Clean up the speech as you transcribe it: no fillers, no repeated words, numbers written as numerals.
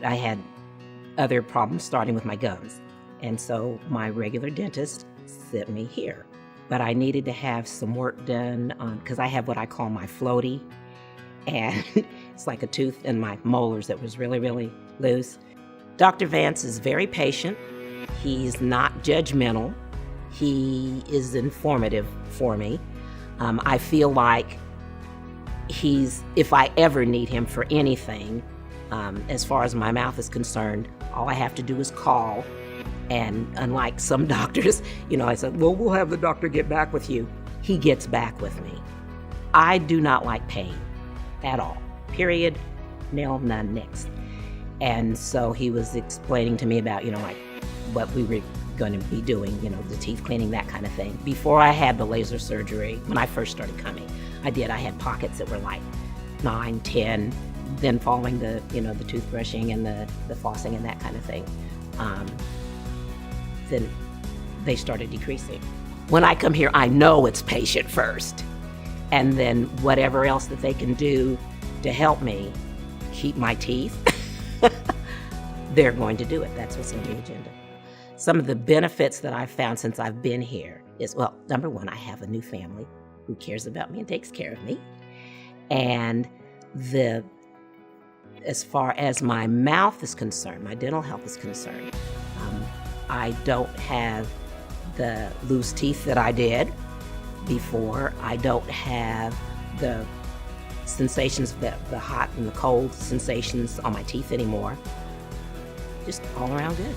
I had other problems starting with my gums. And so my regular dentist sent me here. But I needed to have some work done because I have what I call my floaty. And it's like a tooth in my molars that was really, really loose. Dr. Vance is very patient. He's not judgmental. He is informative for me. I feel like if I ever need him for anything, as far as my mouth is concerned, all I have to do is call. And unlike some doctors, I said, well, we'll have the doctor get back with you. He gets back with me. I do not like pain at all. Period. Nil, none, nix. And so he was explaining to me about, like what we were going to be doing, the teeth cleaning, that kind of thing. Before I had the laser surgery, when I first started coming, I had pockets that were like 9, 10, then following the toothbrushing and the flossing and that kind of thing. Then they started decreasing. When I come here, I know it's patient first. And then whatever else that they can do to help me keep my teeth, they're going to do it. That's what's on the agenda. Some of the benefits that I've found since I've been here is, well, number one, I have a new family who cares about me and takes care of me. And as far as my mouth is concerned, my dental health is concerned, I don't have the loose teeth that I did before. I don't have the sensations, the hot and the cold sensations on my teeth anymore. Just all around good.